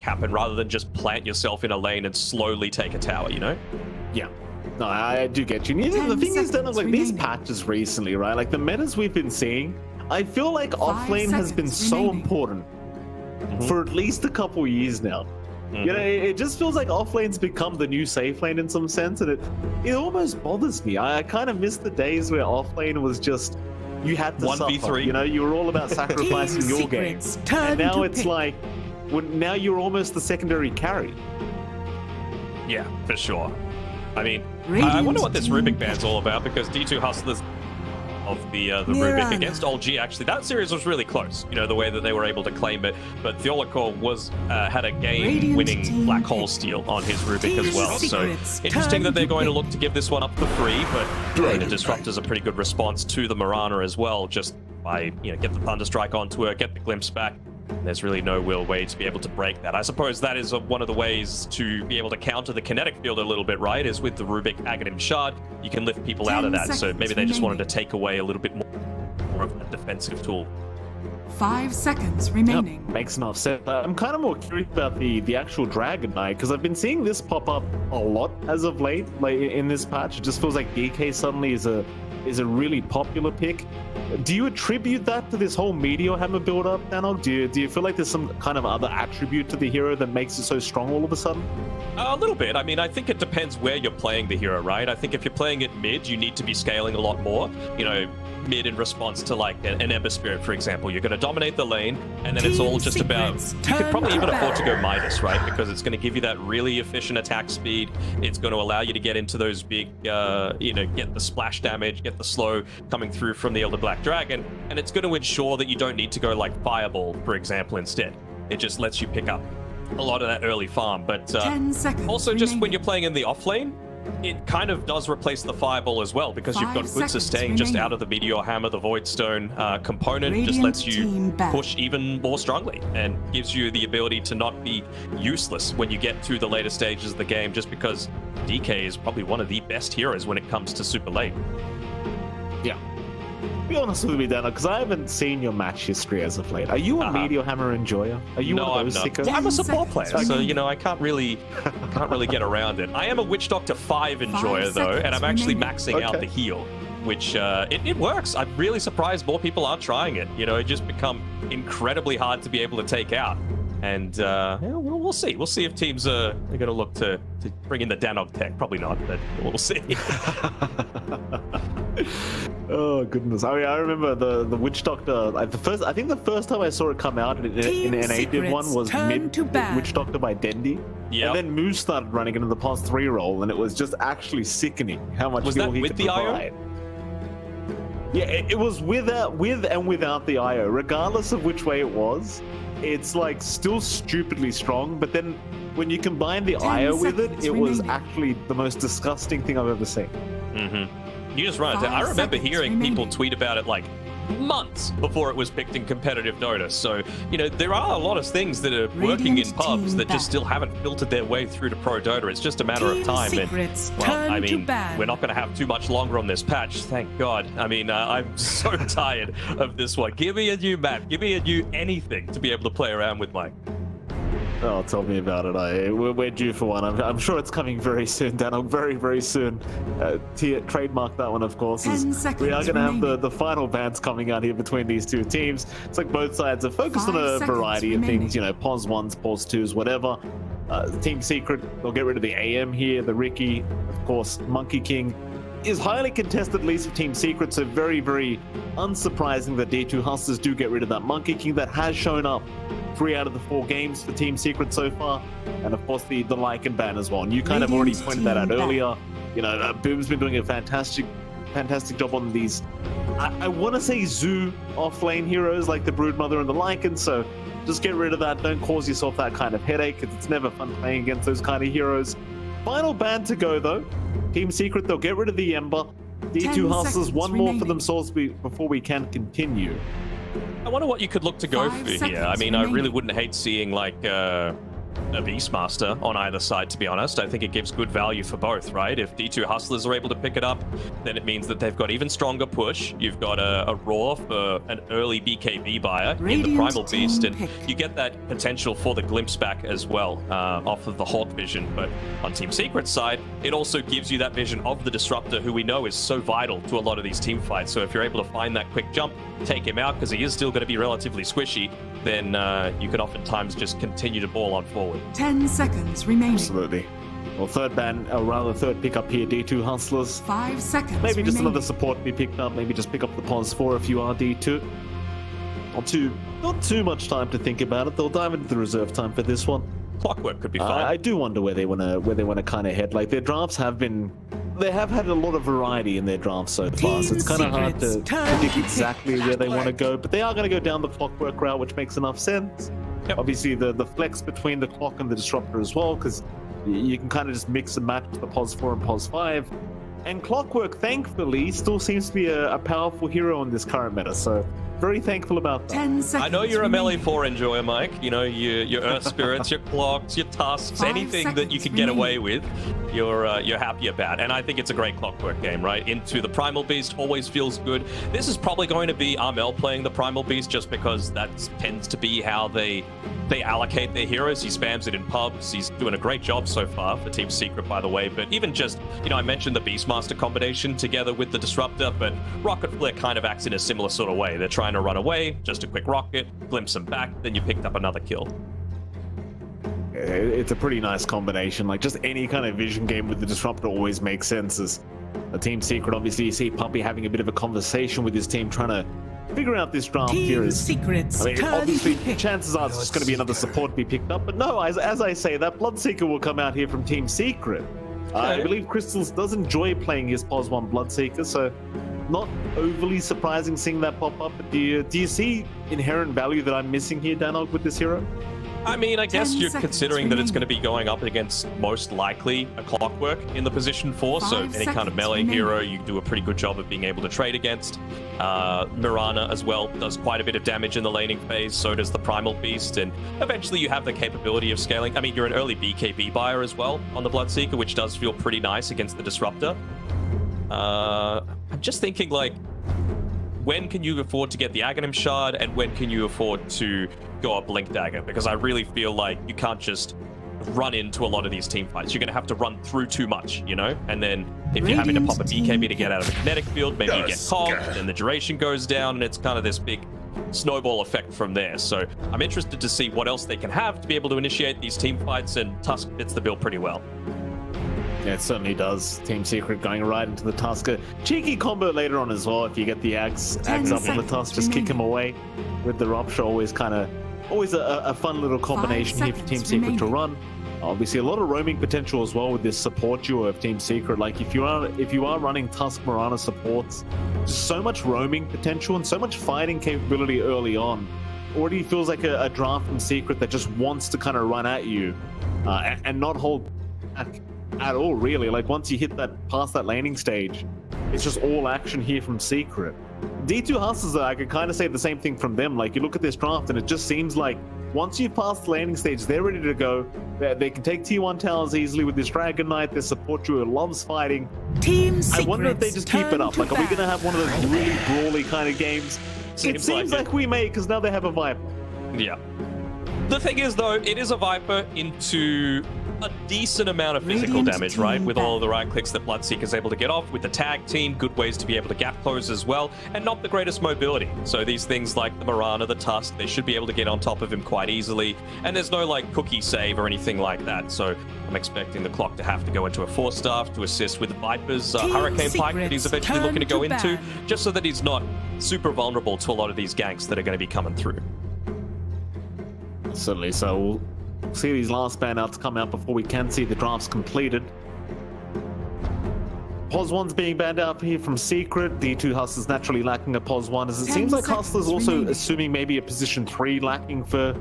happen rather than just plant yourself in a lane and slowly take a tower, you know? Yeah. No, I do get you. And the thing is that like these patches recently, right? Like the metas we've been seeing, I feel like offlane has been so important for at least a couple years now. You know, it just feels like offlane's become the new safe lane in some sense, and it almost bothers me. I kind of miss the days where offlane was just, you had to 1v3. Suffer. You know, you were all about sacrificing your game. And now it's like, now you're almost the secondary carry. Yeah, for sure. I mean, I wonder what this Rubik ban's all about, because D2 Hustlers of the Rubik against Old G, actually, that series was really close, you know, the way that they were able to claim it, but Theolacor was had a game-winning Black Hole steal on his Rubik as well, so interesting that they're going to look to give this one up for free, but the Disrupt is a pretty good response to the Mirana as well, just by, you know, get the Thunderstrike onto her, get the Glimpse back. There's really no real way to be able to break that. I suppose that is one of the ways to be able to counter the kinetic field a little bit, right? Is with the Rubik Aghanim Shard, you can lift people out of that. So maybe they just wanted to take away a little bit more of a defensive tool. 5 seconds remaining. Yep, makes enough sense. I'm kind of more curious about the actual Dragon Knight, because I've been seeing this pop up a lot as of late, like in this patch. It just feels like DK suddenly is a really popular pick. Do you attribute that to this whole Meteor Hammer build-up, Danog? Do you feel like there's some kind of other attribute to the hero that makes it so strong all of a sudden? A little bit. I mean, I think it depends where you're playing the hero, right? I think if you're playing it mid, you need to be scaling a lot more. You know, mid in response to like an Ember Spirit, for example. You're going to dominate the lane, and then it's all just about... You could probably even afford to go Midas, right? Because it's going to give you that really efficient attack speed. It's going to allow you to get into those big, you know, get the splash damage, get the slow coming through from the Elder Black Dragon, and it's going to ensure that you don't need to go like Fireball, for example, instead. It just lets you pick up a lot of that early farm, but also just when you're playing in the off lane, it kind of does replace the Fireball as well, because you've got good sustain just out of the Meteor Hammer. The Void Stone component just lets you push even more strongly and gives you the ability to not be useless when you get to the later stages of the game, just because DK is probably one of the best heroes when it comes to super late. Yeah. Be honest with me, Dana, because I haven't seen your match history as of late. Are you a Meteor Hammer enjoyer? Are you one of those sickos? Well, I'm a support player, so you know I can't really get around it. I am a Witch Doctor 5 enjoyer though, and I'm actually maxing out the heal, which it works. I'm really surprised more people aren't trying it. You know, it just become incredibly hard to be able to take out. And yeah, we'll see. We'll see if teams are going to look to bring in the Danog tech. Probably not, but we'll see. Oh goodness! I mean, I remember the Witch Doctor. I think the first time I saw it come out in an 8-bit one was mid Witch Doctor by Dendy. Yeah. And then Moose started running into the past 3 role, and it was just actually sickening how much heal he could provide. Yeah, it was with and without the IO, regardless of which way it was. It's like still stupidly strong, but then when you combine the IO with it, it was actually the most disgusting thing I've ever seen. You just run it. I remember hearing people tweet about it like months before it was picked in competitive Dota. So, you know, there are a lot of things that are working in pubs that just still haven't filtered their way through to Pro Dota. It's just a matter of time. And, well, I mean, we're not going to have too much longer on this patch, thank God. I mean, I'm so tired of this one. Give me a new map. Give me a new anything to be able to play around with, Mike. Oh, tell me about it. We're due for one. I'm sure it's coming very soon, Danog. Very, very soon. Trademark that one, of course. We are going to have the final bans coming out here between these two teams. It's like both sides are focused on a variety of things, you know, pause 1s, pause 2s, whatever. Team Secret, they'll get rid of the AM here. The Ricky, of course, Monkey King is highly contested, at least for Team Secret, so very, very unsurprising that D2 Hustlers do get rid of that Monkey King that has shown up 3 out of the 4 games for Team Secret so far, and of course the Lycan ban as well. And you kind of already pointed that out earlier. You know, Boom's been doing a fantastic job on these, I want to say zoo off-lane heroes like the Broodmother and the Lycan, so just get rid of that. Don't cause yourself that kind of headache, because it's never fun playing against those kind of heroes. Final ban to go though. Team Secret, they'll get rid of the Ember. D2 Hustlers, one more for themselves before we can continue. I wonder what you could look to go for here. I mean, I really wouldn't hate seeing like a Beastmaster on either side, to be honest. I think it gives good value for both, right? If D2 Hustlers are able to pick it up, then it means that they've got even stronger push. You've got a Roar for an early BKB buyer in the Primal Beast, and you get that potential for the Glimpse back as well off of the Hawk vision. But on Team Secret's side, it also gives you that vision of the Disruptor, who we know is so vital to a lot of these team fights. So if you're able to find that quick jump, take him out, because he is still going to be relatively squishy, then you can oftentimes just continue to ball on forward. 10 seconds remaining. Absolutely. Well, third ban, or rather third pickup here, D2 Hustlers. 5 seconds Maybe just remaining. another support to be picked up. Maybe just pick up the Pos 4 if you are D2. Not too much time to think about it. They'll dive into the reserve time for this one. Clockwork could be fine. I do wonder where they want to kind of head. Like, their drafts they have had a lot of variety in their drafts so far, so it's kind of hard to predict exactly where they want to go, but they are going to go down the Clockwork route, which makes enough sense. Yep. Obviously, the flex between the Clock and the Disruptor as well, because you can kind of just mix and match the Pos 4 and Pos 5. And Clockwork, thankfully, still seems to be a powerful hero in this current meta, so very thankful about that. 10 seconds I know you're a remaining. Melee 4 enjoyer, Mike. You know, your Earth Spirits, your Clocks, your Tusks, 5 anything that you seconds can get away remaining. with, you're happy about. And I think it's a great Clockwork game, right? Into the Primal Beast always feels good. This is probably going to be Armel playing the Primal Beast, just because that tends to be how they allocate their heroes. He spams it in pubs. He's doing a great job so far for Team Secret, by the way. But even just, I mentioned the Beastmaster combination together with the Disruptor, but Rocket Flare kind of acts in a similar sort of way. They're trying to run away, just a quick rocket, glimpse them back, then you picked up another kill. It's a pretty nice combination. Like, just any kind of vision game with the Disruptor always makes sense. As a Team Secret, obviously, you see Puppy having a bit of a conversation with his team, trying to figure out this draft here. Obviously, chances are it's just going to be another support to be picked up. But no, as I say, that Bloodseeker will come out here from Team Secret. I believe Crystals does enjoy playing his Pos 1 Bloodseeker, so not overly surprising seeing that pop up. But do you see inherent value that I'm missing here, Danog, with this hero? I mean, I guess 10 you're seconds considering that it's going to remaining. be going up against most likely a Clockwork in the position 4, so 5 any kind of seconds melee remaining. hero you do a pretty good job of being able to trade against. Mirana as well does quite a bit of damage in the laning phase, so does the Primal Beast, and eventually you have the capability of scaling. I mean, you're an early BKB buyer as well on the Bloodseeker, which does feel pretty nice against the Disruptor. I'm just thinking, like, when can you afford to get the Aghanim Shard, and when can you afford to go a Blink Dagger? Because I really feel like you can't just run into a lot of these team fights. You're going to have to run through too much, And then if you're having to pop a BKB to get out of a kinetic field, maybe you get cogged, and the duration goes down, and it's kind of this big snowball effect from there. So I'm interested to see what else they can have to be able to initiate these team fights, and Tusk fits the bill pretty well. Yeah, it certainly does. Team Secret going right into the Tusker. Cheeky combo later on as well. If you get the Ags up on the seconds Tusk, just kick him away with the Rupture. Always a fun little combination here for Team seconds Secret to remaining. run. Obviously, a lot of roaming potential as well with this support duo of Team Secret. Like, if you are running Tusk Mirana supports, just so much roaming potential and so much fighting capability early on. Already feels like a draft from Secret that just wants to kind of run at you and not hold back at all, really. Like, once you hit past that laning stage, it's just all action here from Secret. D2 Hustlers, I could kind of say the same thing from them. Like, you look at this draft and it just seems like once you pass the landing stage, they're ready to go. They can take T1 towers easily with this Dragon Knight. Their support duo loves fighting. I wonder if they just keep it up. Like, are we going to have one of those really brawly kind of games? It seems like we may, because now they have a Viper. Yeah. The thing is, though, it is a Viper into a decent amount of physical Radiant damage, right? team With all of the right clicks that Bloodseeker's able to get off, with the tag team, good ways to be able to gap close as well, and not the greatest mobility. So these things like the Mirana, the Tusk, they should be able to get on top of him quite easily, and there's no, like, cookie save or anything like that. So I'm expecting the Clock to have to go into a 4-staff to assist with Viper's Hurricane Pike that he's eventually looking to go into, just so that he's not super vulnerable to a lot of these ganks that are going to be coming through. Certainly, so we'll see these last ban-outs come out before we can see the drafts completed. Pos 1's being banned out here from Secret. D2 Hustlers naturally lacking a Pos 1, as it seems like Hustlers also remaining. assuming maybe a position 3 lacking for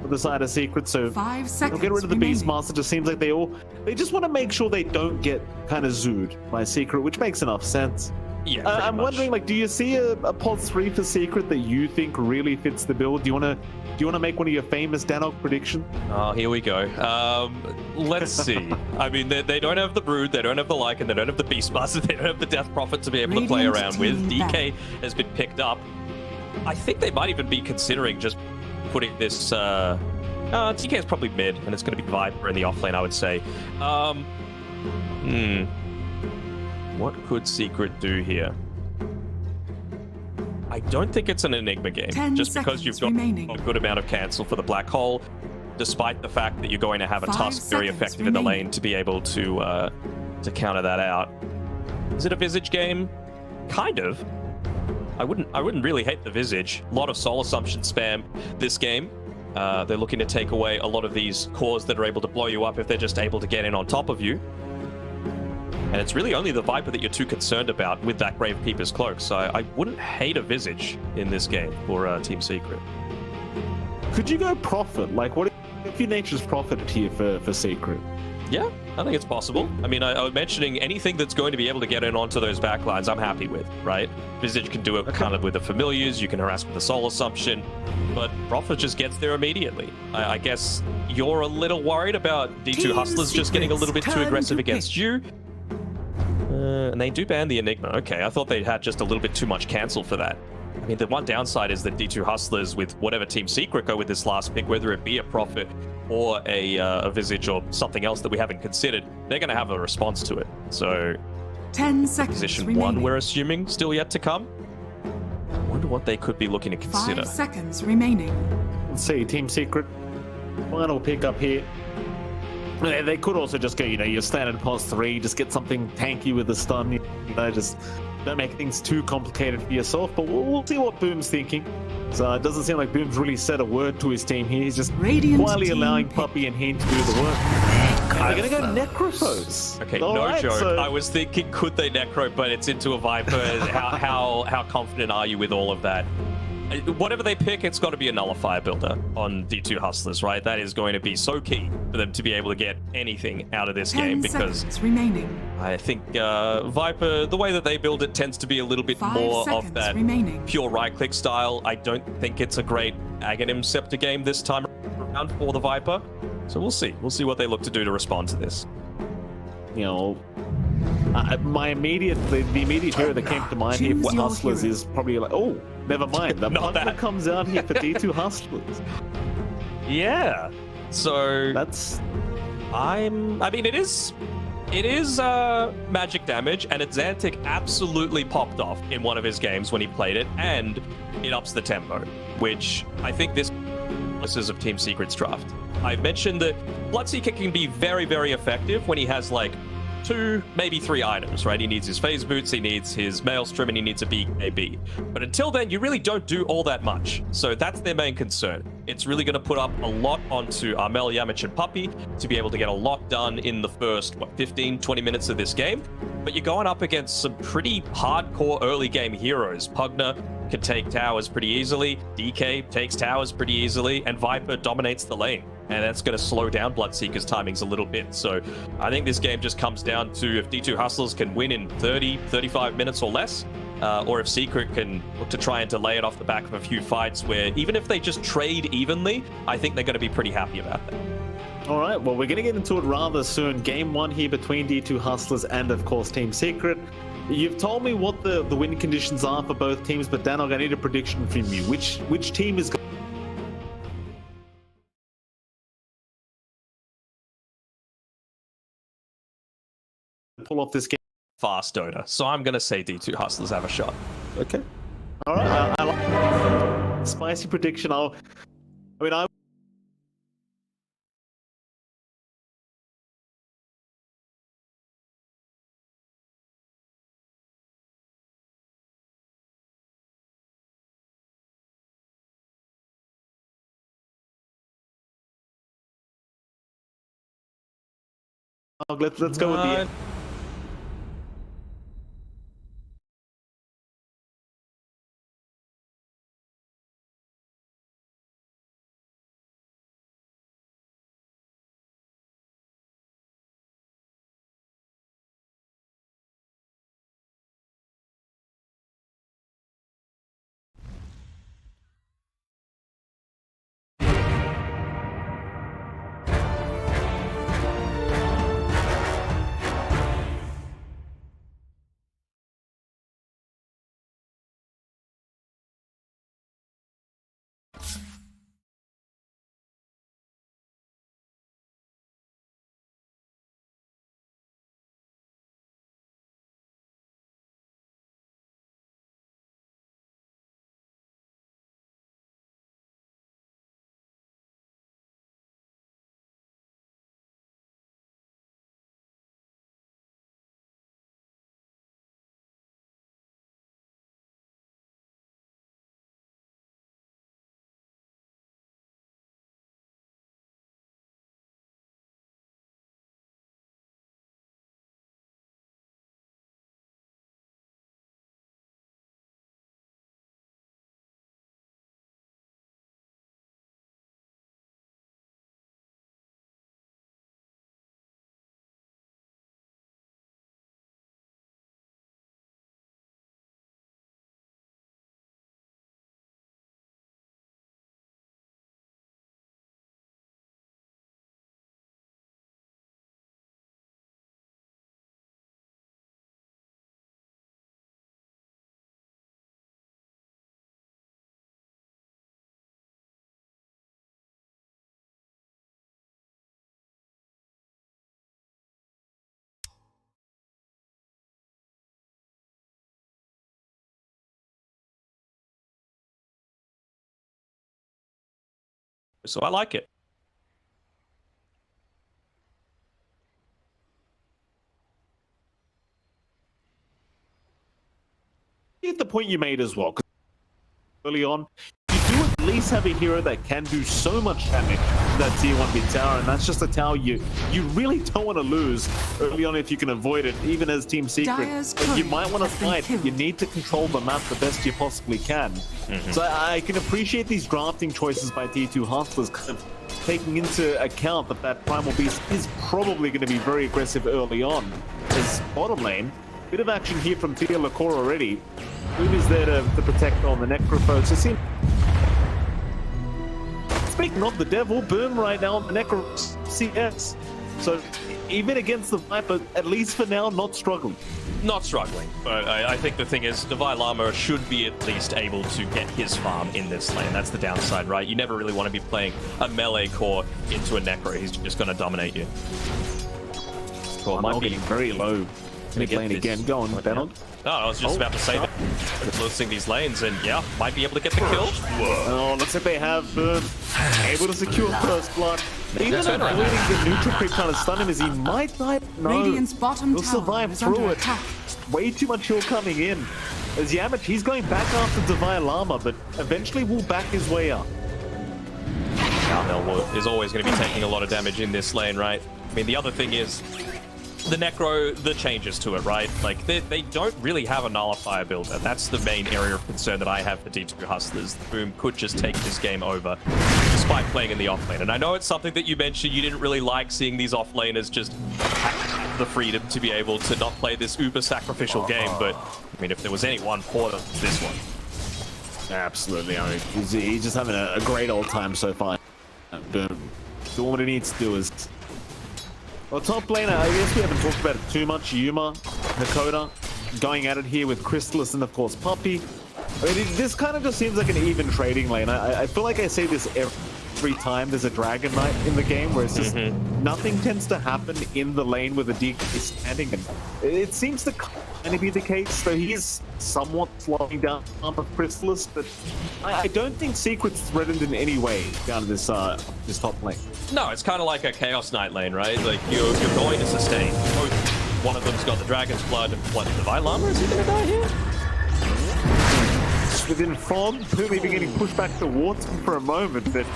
the side of Secret, so 5 they'll seconds get rid of the remaining. Beastmaster. Just seems like they just want to make sure they don't get kind of zooed by Secret, which makes enough sense. Yeah, pretty I'm much. wondering, like, do you see a pod 3 for Secret that you think really fits the build? Do you want to make one of your famous Danog predictions? Oh, here we go. Let's see. I mean, they don't have the Brood, they don't have the Lycan, they don't have the Beastmaster, they don't have the Death Prophet to be able to play around with. DK has been picked up. I think they might even be considering just putting this... DK is probably mid, and it's going to be Viper in the offlane, I would say. What could Secret do here? I don't think it's an Enigma game, just because you've got a good amount of cancel for the Black Hole, despite the fact that you're going to have a Tusk very effective in the lane to be able to counter that out. Is it a Visage game? Kind of. I wouldn't really hate the Visage. A lot of Soul Assumption spam this game. They're looking to take away a lot of these cores that are able to blow you up if they're just able to get in on top of you. And it's really only the Viper that you're too concerned about with that Gravekeeper's Cloak, so I wouldn't hate a Visage in this game for Team Secret. Could you go Prophet? Like, what if your nature's Prophet here for Secret? Yeah, I think it's possible. I mean, I was mentioning anything that's going to be able to get in onto those backlines, I'm happy with, right? Visage can do it kind of with the Familiars, you can harass with the Soul Assumption, but Prophet just gets there immediately. I guess you're a little worried about D2 Hustlers just getting a little bit too aggressive against you. And they do ban the Enigma. Okay, I thought they had just a little bit too much cancel for that. I mean, the one downside is that D2 Hustlers, with whatever Team Secret go with this last pick, whether it be a Prophet or a Visage or something else that we haven't considered, they're going to have a response to it. So, 10 seconds position remaining. 1, we're assuming, still yet to come. I wonder what they could be looking to consider. 5 seconds remaining. Let's see, Team Secret. Final pick up here. They could also just go, your standard pos 3, just get something tanky with the stun, just don't make things too complicated for yourself, but we'll see what Boom's thinking. So it doesn't seem like Boom's really said a word to his team here. He's just quietly allowing Puppy and Heen to do the work. They're going to go Necrophos. Okay, All no right, joke. so... I was thinking, could they Necro, but it's into a Viper. How confident are you with all of that? Whatever they pick, it's got to be a Nullifier builder on D2 Hustlers, right? That is going to be so key for them to be able to get anything out of this game, because remaining. I think Viper, the way that they build it, tends to be a little bit more of that pure right-click style. I don't think it's a great Aghanim Scepter game this time around for the Viper. So we'll see. We'll see what they look to do to respond to this. My immediate hero that came to mind here for Hustlers is probably like, oh, never mind. The Pugna comes out here for D2 Hustlers. Yeah. So that's... I mean, it is magic damage, and Xantic absolutely popped off in one of his games when he played it, and it ups the tempo, which I think this is of Team Secret's draft. I've mentioned that Bloodseeker can be very, very effective when he has like 2, maybe 3 items, right? He needs his phase boots, he needs his maelstrom, and he needs a BKB. But until then, you really don't do all that much. So that's their main concern. It's really going to put up a lot onto Armel, Yamich, and Puppy to be able to get a lot done in the first, 15, 20 minutes of this game. But you're going up against some pretty hardcore early game heroes. Pugna can take towers pretty easily, DK takes towers pretty easily, and Viper dominates the lane. And that's going to slow down Bloodseeker's timings a little bit. So I think this game just comes down to if D2 Hustlers can win in 30, 35 minutes or less, or if Secret can look to try and delay it off the back of a few fights where even if they just trade evenly, I think they're going to be pretty happy about that. All right, well, we're going to get into it rather soon. Game 1 here between D2 Hustlers and, of course, Team Secret. You've told me what the win conditions are for both teams, but Danog, I need a prediction from you. Which team is going to pull off this game? Fast Dota. So I'm going to say D2 Hustlers have a shot. Okay. All right, I like spicy prediction. I let's go with the So I like it. At the point you made as well, 'cause early on, you do at least have a hero that can do so much damage to that tier 1 mid tower, and that's just a tower you really don't want to lose early on if you can avoid it, even as Team Secret. But you might want to fight. You need to control the map the best you possibly can. So I can appreciate these drafting choices by T2 Hustlers, kind of taking into account that that Primal Beast is probably going to be very aggressive early on. As bottom lane, bit of action here from Tia Lacor already. Boom is there to protect on the Necrophage. So speaking of the devil, Boom right now on the Necro CS. So even against the Viper, at least for now, not struggling. Not struggling, but I think the thing is, Devi Llama should be at least able to get his farm in this lane. That's the downside, right? You never really want to be playing a melee core into a Necro. He's just going to dominate you. Well, might be very low. Mid lane again, go on, Donald. No, I was just about to say that. Losing these lanes, and yeah, might be able to get the kill. Oh, looks like they have Boom able to secure first blood. Even avoiding the neutral creep kind of stun him as he might die. No, he'll survive through it. Way too much heal coming in. As Yamich, he's going back after Devi Llama, but eventually will back his way up. Cowbell is always going to be taking a lot of damage in this lane, right? I mean, the other thing is, the Necro, the changes to it, right? Like, they don't really have a nullifier build, and that's the main area of concern that I have for D2 Hustlers. Boom could just take this game over, despite playing in the offlane. And I know it's something that you mentioned you didn't really like seeing these offlaners just have the freedom to be able to not play this uber sacrificial game, but, I mean, if there was any one port, it's this one. Absolutely, I mean, he's just having a great old time so far. Boom. So what he needs to do is... Well, top laner, I guess we haven't talked about it too much. Yuma, Hakoda, going at it here with Crystallis and, of course, Puppey. I mean, this kind of just seems like an even trading lane. I feel like I say this every time there's a Dragon Knight in the game, where it's just nothing tends to happen in the lane with a DK standing. And it seems to kind of be the case, so he's somewhat slowing down of Crystallis, but I don't think Secret's threatened in any way down to this top lane. No, it's kind of like a Chaos Knight lane, right? Like, you're going to sustain. One of them's got the Dragon's Blood. What, Devi Llama? Is he going to die here? Within Fog, maybe getting pushed back towards him for a moment, but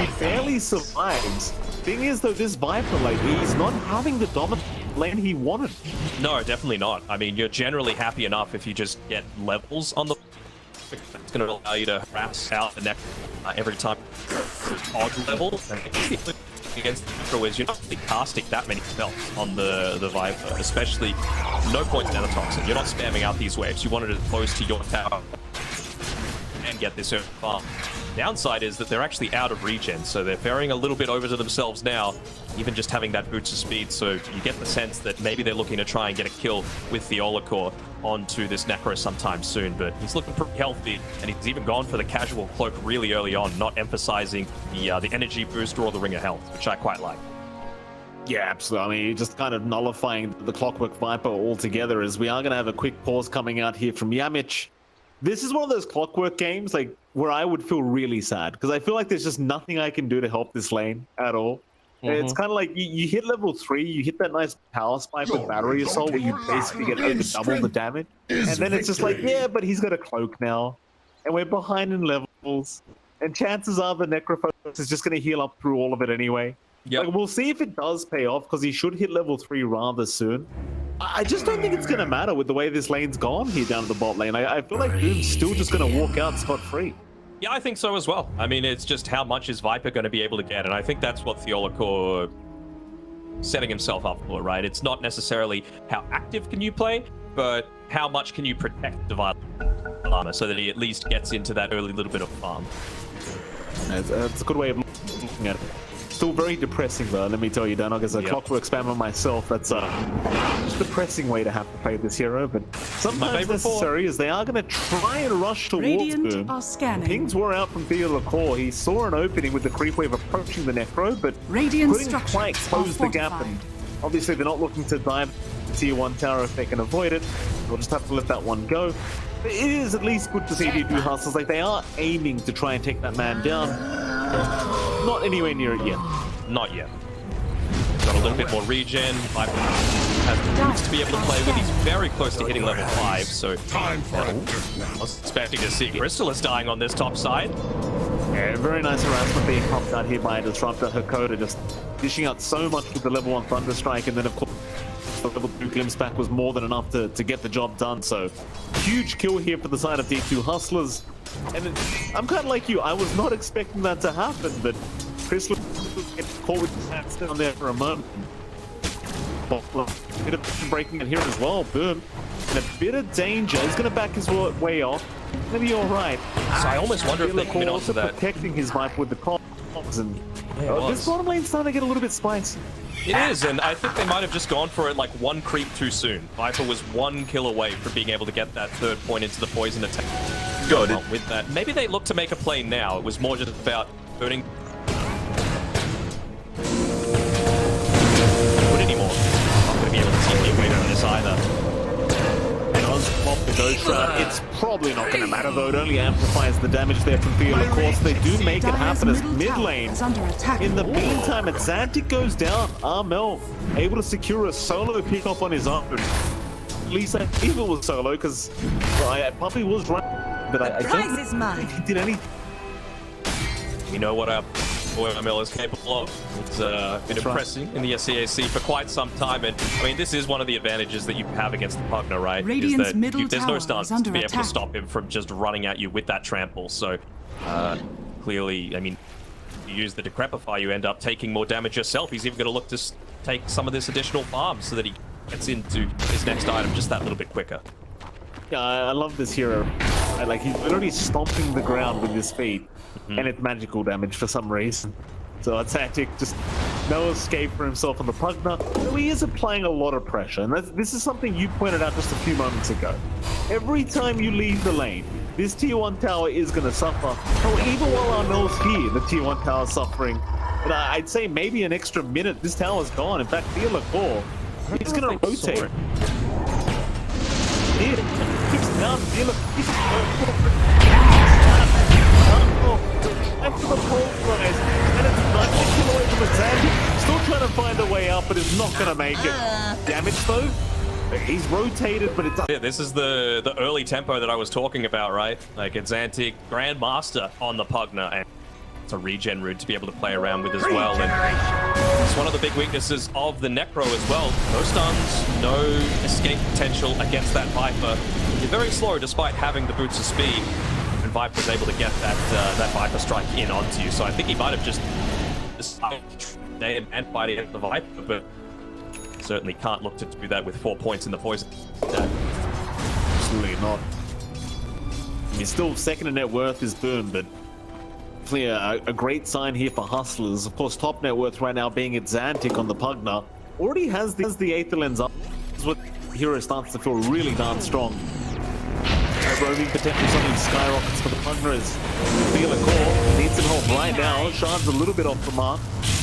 he barely survives. Thing is, though, this Viper, like, he's not having the dominant lane he wanted. No, definitely not. I mean, you're generally happy enough if you just get levels on the... It's going to allow you to harass out the neck every time odd level. Against the Necro is you're not really casting that many spells on the Viper, especially no points in Toxin. You're not spamming out these waves. You want it as close to your tower and get this early farm. Downside is that they're actually out of regen, so they're ferrying a little bit over to themselves now, even just having that boost of speed, so you get the sense that maybe they're looking to try and get a kill with the Olakor onto this Necro sometime soon, but he's looking pretty healthy, and he's even gone for the casual cloak really early on, not emphasizing the energy booster or the ring of health, which I quite like. Yeah, absolutely. I mean, you're just kind of nullifying the Clockwork Viper altogether, as we are going to have a quick pause coming out here from Yamich. This is one of those Clockwork games, like, where I would feel really sad, because I feel like there's just nothing I can do to help this lane at all. It's kind of like you hit level 3, you hit that nice power spike with Battery Assault, where you basically get over double the damage, and then it's just like, yeah, but he's got a cloak now, and we're behind in levels, and chances are the Necrophobos is just going to heal up through all of it anyway. Like, we'll see if it does pay off, because he should hit level 3 rather soon. I just don't think it's going to matter with the way this lane's gone here down to the bot lane. I feel like Boom's still just going to walk out scot-free. Yeah, I think so as well. I mean, it's just how much is Viper going to be able to get, and I think that's what Theolacor setting himself up for, right? It's not necessarily how active can you play, but how much can you protect Devi Llama so that he at least gets into that early little bit of farm. It's a good way of looking at it. Still very depressing, though, let me tell you, Danog, as a Clockwork spammer myself, that's just a depressing way to have to play this hero, but sometimes necessary, as they are going to try and rush towards Boom. Pings were out from Theolacor. He saw an opening with the creep wave approaching the Necro, but couldn't quite close the gap, and obviously they're not looking to dive the tier 1 tower if they can avoid it. We'll just have to let that one go. But it is at least good to see D2 Hustlers, like, they are aiming to try and take that man down. Not anywhere near it yet. Not yet. Got a little bit more regen. Viper has the boots to be able to play with. He's very close to hitting level 5, so I was expecting to see Crystal is dying on this top side. Yeah, very nice harassment being popped out here by a Disruptor. Hakoda just dishing out so much with the level 1 Thunder Strike, and then of course the level 2 Glimpse back was more than enough to get the job done. So huge kill here for the side of D2 Hustlers. And I'm kind of like you, I was not expecting that to happen, but Crystal gets caught with his hands down there for a moment. A bit of breaking in here as well, boom. And a bit of danger. He's going to back his way off. Maybe all right. So I almost wonder if they commit onto also that. protecting his Viper with the cogs, and this bottom lane's starting to get a little bit spicy. It is, and I think they might have just gone for it like one creep too soon. Viper was 1 kill away from being able to get that 3rd point into the poison attack. Good. Well, with that, maybe they look to make a play now. It was more just about burning. Not anymore. Not going to be able to see any weight on this either. Pop the Ghost Shroud. It's probably not going to matter though. It only amplifies the damage there from Theo. Of course, they do make it happen as mid lane. In the meantime, as Xantic goes down, Armel able to secure a solo pick off on his own. At least I believe it was solo, because Puppy was right, but I don't think he did anything. You know what our boy Armel is capable of. It's been impressing in the SCAC for quite some time, and I mean, this is one of the advantages that you have against the Pugna, right? Is that there's no stance to be able to stop him from just running at you with that trample. So clearly, I mean, you use the Decrepify, you end up taking more damage yourself. He's even going to look to take some of this additional farm so that he gets into his next item just that little bit quicker. Yeah, I love this hero. He's literally stomping the ground with his feet, and it's magical damage for some reason. So Xantic just no escape for himself on the Pugna. So he is applying a lot of pressure, and this is something you pointed out just a few moments ago. Every time you leave the lane, this tier 1 tower is going to suffer. Oh, even while Armel's here, the tier 1 tower is suffering. But I'd say maybe an extra minute, this tower's gone. In fact, Theo Lecor, he's going to rotate. Here, keeps down, Theo after the pole rise, and it's 90 kill away from Xantic. Still trying to find a way up, but is not going to make it. Damage though, he's rotated, but it's... Yeah, this is the early tempo that I was talking about, right? Like, it's Xantic Grandmaster on the Pugna, and it's a regen rune to be able to play around with as well. And it's one of the big weaknesses of the Necro as well. No stuns, no escape potential against that Viper. You're very slow despite having the boots of speed. Viper was able to get that Viper strike in onto you, so I think he might have just decided to stay and fight against the Viper, but certainly can't look to do that with 4 points in the poison. Absolutely not. He's still second in net worth is Boom, but a great sign here for Hustlers. Of course, top net worth right now being at Xantic on the Pugna. Already has the Aether Lens up. This is what hero starts to feel really darn strong. Roaming potential suddenly skyrockets for the Pugna as Theo Lecor needs some help right now. Shard's a little bit off the mark.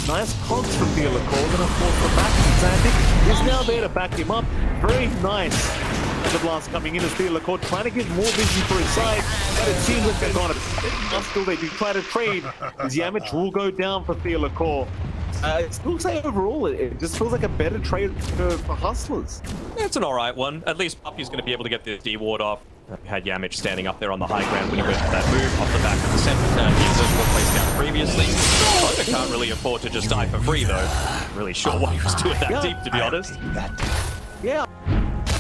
Nice cogs from Theo Lecor. Then of course the back of Xantic is now there to back him up. Very nice. And the blast coming in as Theo Lecor trying to get more vision for his side, but it seems like they're gone. Still they do try to trade. His Yamich will go down for Theo Lecor. I still say overall, it just feels like a better trade for Hustlers. Yeah, it's an alright one. At least Puppy's going to be able to get the D-ward off. Had Yamich standing up there on the high ground when he went for that move off the back of the center. Users were placed down previously. Poker can't really afford to just die for free though. Not really sure why he was doing that deep, to be honest. Yeah,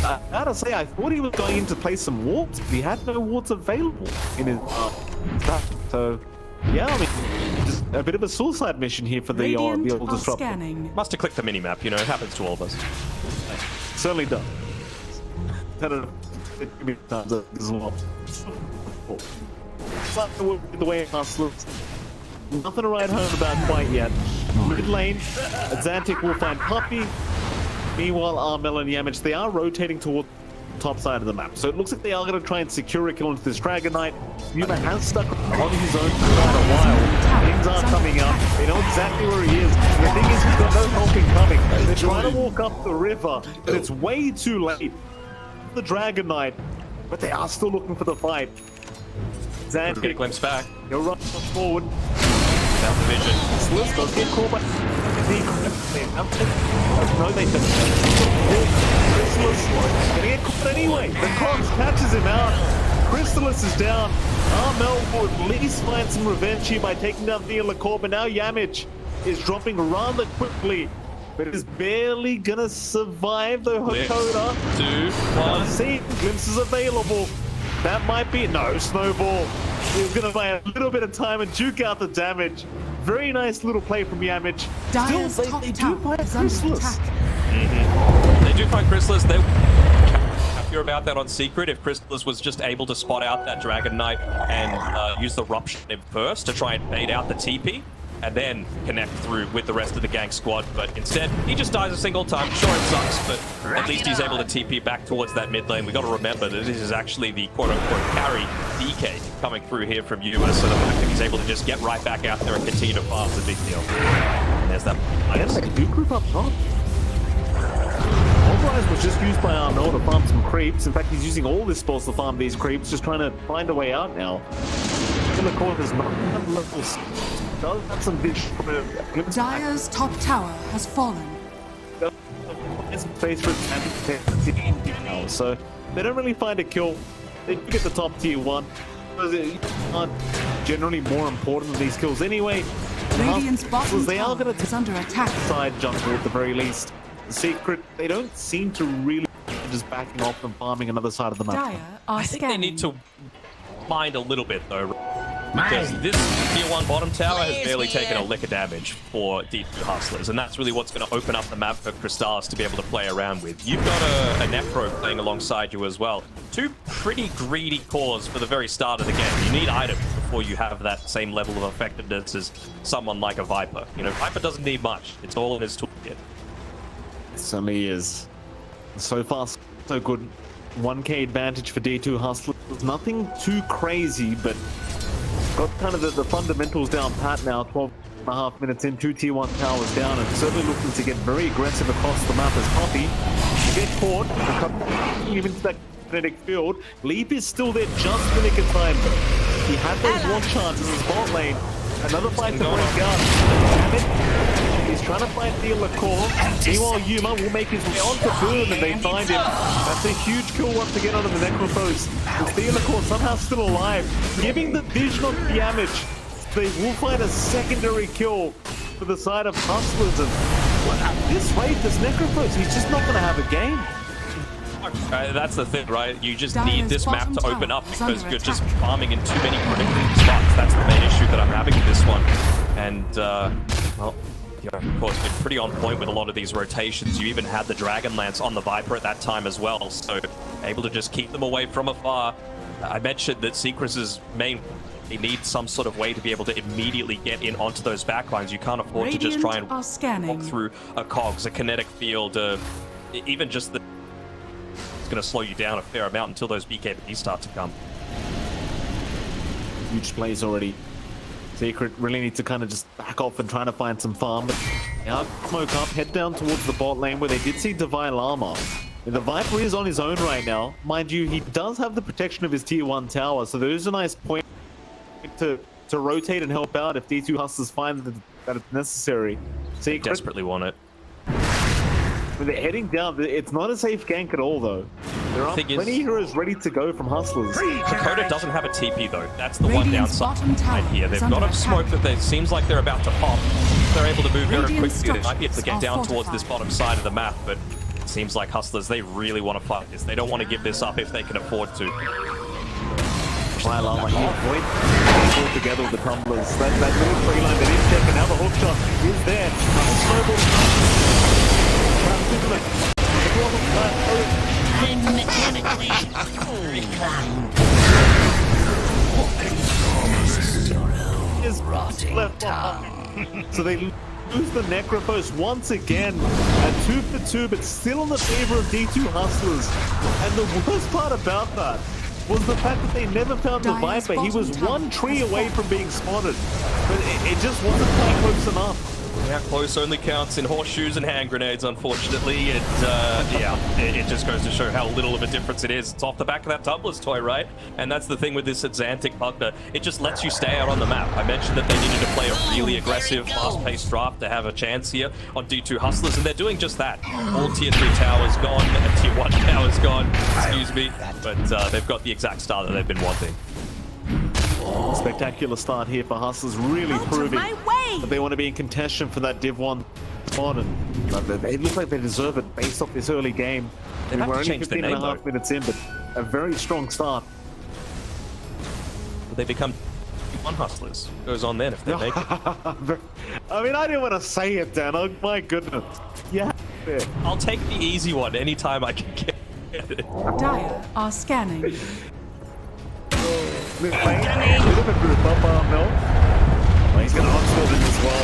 I gotta say, I thought he was going in to play some wards, but he had no wards available in his stuff. So, yeah, I mean, just a bit of a suicide mission here for the old Disruptor. Must have clicked the minimap, you know, it happens to all of us. Certainly does. Times as well. The way Hustlers. Nothing to write home about quite yet. Mid lane, Xantic will find Puppy. Meanwhile, Armel and Yamich, they are rotating toward the top side of the map. So it looks like they are going to try and secure a kill into this Dragon Knight. Yuma has stuck on his own for quite a while. Things are coming up. They know exactly where he is. And the thing is, he's got no helping coming. They're trying to walk up the river, but it's way too late. The Dragon Knight, but they are still looking for the fight. Xantic, get a glimpse back. He'll run forward. Without the vision. Sliss does get caught by no, they don't. Chrysalis gonna get caught anyway. The Cox catches him out. Chrysalis is down. Armel will at least find some revenge here by taking down Theolacore, but now Yamich is dropping rather quickly, but is barely gonna survive the Hakoda. 2, 1. See, glimpses available. That might be no Snowball. He's gonna buy a little bit of time and juke out the damage. Very nice little play from Yamich. Dyer's Still, they do find Chrysalis. They do find Chrysalis. They hear about that on Secret. If Chrysalis was just able to spot out that Dragon Knight and use the Rupture first to try and bait out the TP, and then connect through with the rest of the gang squad, but instead he just dies a single time. Sure, it sucks, but at least he's able to TP back towards that mid lane. We got to remember that this is actually the quote-unquote carry DK coming through here from US, so the fact that he's able to just get right back out there and continue to farm is a big deal. And there's that. Yes, they do group up top. Pulverize was just used by Arnaud to farm some creeps. In fact, he's using all his spells to farm these creeps, just trying to find a way out now. Theolacore does not have levels. Does have some vision. Dyer's top tower has fallen. Space for now, so they don't really find a kill. They do get the top tier 1. Aren't generally more important than these kills anyway. Radiant's bottom they are tower going to is under attack. Side jungle at the very least. Secret, they don't seem to really just backing off and farming another side of the map. Dyer are I think they need to mind a little bit though, because this tier 1 bottom tower has barely taken a lick of damage for D2 Hustlers, and that's really what's going to open up the map for Crystallis to be able to play around with. You've got a Necro playing alongside you as well. 2 pretty greedy cores for the very start of the game. You need items before you have that same level of effectiveness as someone like a Viper. You know, Viper doesn't need much. It's all in his toolkit. It certainly is. So far, so good. 1k advantage for D2 Hustlers. Nothing too crazy, but got kind of the fundamentals down pat now. 12.5 minutes in, 2 tier 1 towers down, and certainly looking to get very aggressive across the map as Poppy. To get caught, even to that kinetic field. Leap is still there just in the nick of time. He had those one chances in his bot lane. Another fight to break out. He's trying to find Theolacore. Meanwhile, Yuma will make his way onto Boom, and they find him. That's a huge kill once again onto the Necrophos. With Theolacore somehow still alive, giving the vision of damage. They will find a secondary kill for the side of Hustlers. And at this rate, this Necrophos, he's just not going to have a game. That's the thing, right? You just need this map to open up because you're just farming in too many predictable spots. That's the main issue that I'm having with this one. And, well, you know, of course, been pretty on point with a lot of these rotations. You even had the Dragon Lance on the Viper at that time as well, so able to just keep them away from afar. I mentioned that Secret's main... He needs some sort of way to be able to immediately get in onto those backlines. You can't afford to just try and walk through a cogs, a kinetic field, even just the... It's going to slow you down a fair amount until those BKBs start to come. Huge plays already. Secret really need to kind of just back off and trying to find some farm. But now smoke up, head down towards the bot lane where they did see Divine Llama. And the Viper is on his own right now. Mind you, he does have the protection of his tier 1 tower, so there is a nice point to rotate and help out if D2 Hustlers find that it's necessary. Secret Desperately want it. When they're heading down, it's not a safe gank at all, though. There are plenty heroes ready to go from Hustlers. Dakota doesn't have a TP, though. That's the one downside right here. They've got a smoke that they seems like they're about to pop. They're able to move very quickly. They might be able to get down towards this bottom side of the map, but it seems like Hustlers, they really want to fight this. They don't want to give this up if they can afford to. Divine Llama here, point pulled together with the tumblers. That little free line that is checking. Now the hook shot is there. Is left behind. So they lose the Necrophos once again at 2 for 2, but still in the favor of D2 Hustlers. And the worst part about that was the fact that they never found the Viper. He was one tree away from being spotted, but it just wasn't quite close enough. Yeah, close only counts in horseshoes and hand grenades, unfortunately. And yeah, it just goes to show how little of a difference it is. It's off the back of that tubeless toy, right? And that's the thing with this Xantic Bugner. It just lets you stay out on the map. I mentioned that they needed to play a really aggressive, fast-paced draft to have a chance here on D2 Hustlers, and they're doing just that. All tier 3 towers gone, and tier 1 towers gone, excuse me. But they've got the exact start that they've been wanting. Spectacular start here for Hustlers, really proving that they want to be in contention for that Div 1 spot, and they look like they deserve it based off this early game. We're only 15.5 minutes in, but a very strong start. They become Div 1 Hustlers. Goes on then if they make it. I mean, I didn't want to say it, Dan. Oh my goodness. Yeah. I'll take the easy one anytime I can get it. Dire are scanning. Bit of a group up, Mel. He's going to Oxford in as well.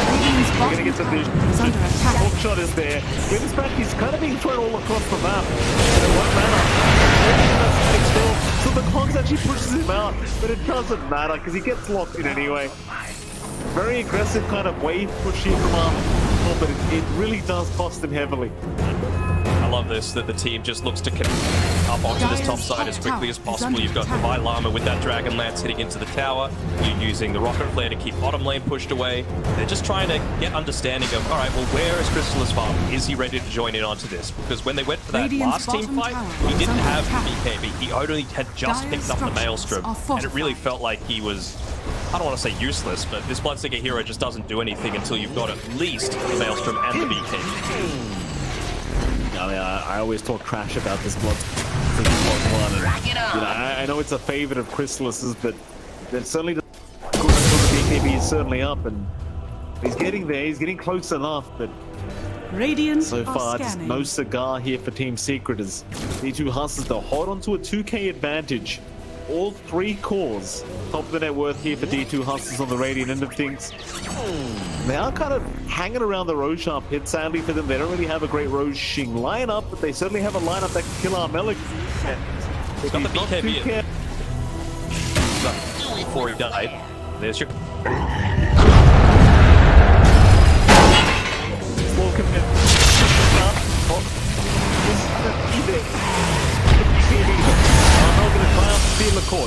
We're going to get the vision. Hook shot is there. Gibbs back, he's kind of being thrown all across the map. And in one manner, so the Cogs actually pushes him out, but it doesn't matter because he gets locked in anyway. Very aggressive kind of wave push here from Arm, but it really does cost him heavily. I love this, that the team just looks to connect up onto this top side as quickly as possible. You've got the Llama with that Dragon Lance hitting into the tower. You're using the Rocket Flare to keep bottom lane pushed away. They're just trying to get understanding of, all right, well, where is Crystal's farm? Is he ready to join in onto this? Because when they went for that last team fight, he didn't have BKB. He only had just picked up the Maelstrom, and it really felt like he was, I don't want to say useless, but this Bloodseeker hero just doesn't do anything until you've got at least the Maelstrom and the BKB. I mean, I always talk trash about this Blood one, and, you know, I know it's a favorite of Crystallis's, but it certainly doesn't. The BKB is certainly up, and he's getting there. He's getting close enough, but so far, just no cigar here for Team Secret as D2 Hustlers to hold on to a 2k advantage. All 3 cores, top of the net worth here for D2 Hustlers on the Radiant end of things. They are kind of hanging around the Roshan pit. Sadly for them, they don't really have a great Roshing lineup, but they certainly have a lineup that can kill our Melik. He's got the BKB before he died. There's your... Small commitment.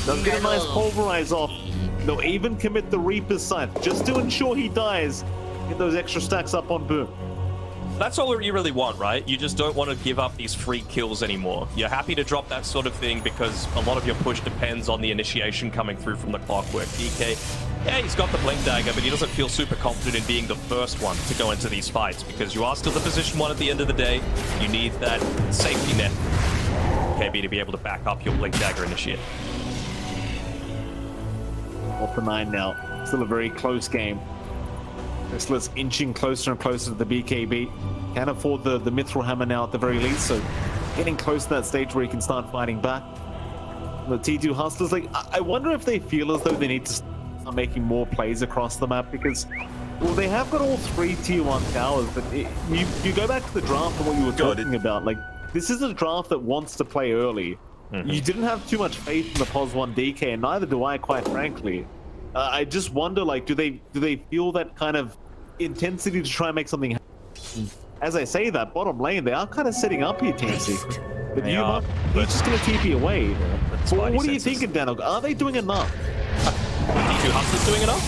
Does get a nice pulverize off. They'll even commit the Reaper's Scythe just to ensure he dies. Get those extra stacks up on Boom. That's all you really want, right? You just don't want to give up these free kills anymore. You're happy to drop that sort of thing because a lot of your push depends on the initiation coming through from the Clockwork. DK, yeah, he's got the Blink Dagger, but he doesn't feel super confident in being the first one to go into these fights because you are still the position 1 at the end of the day. You need that safety net, KB, to be able to back up your Blink Dagger initiate. Off the 9 now. Still a very close game. Crystallis inching closer and closer to the BKB. Can't afford the Mithril Hammer now at the very least, so getting close to that stage where he can start fighting back. The T2 Hustlers, like, I wonder if they feel as though they need to start making more plays across the map because, well, they have got all 3 tier 1 towers, but you go back to the draft and what you were talking about, like, this is a draft that wants to play early. You didn't have too much faith in the POS 1 DK, and neither do I, quite frankly. I just wonder, like, do they feel that kind of intensity to try and make something happen? As I say that, bottom lane, they are kind of setting up here, Team Secret. But he's just going to TP away. So what are you thinking, Daniel? Are they doing enough? D2 Hustlers doing enough?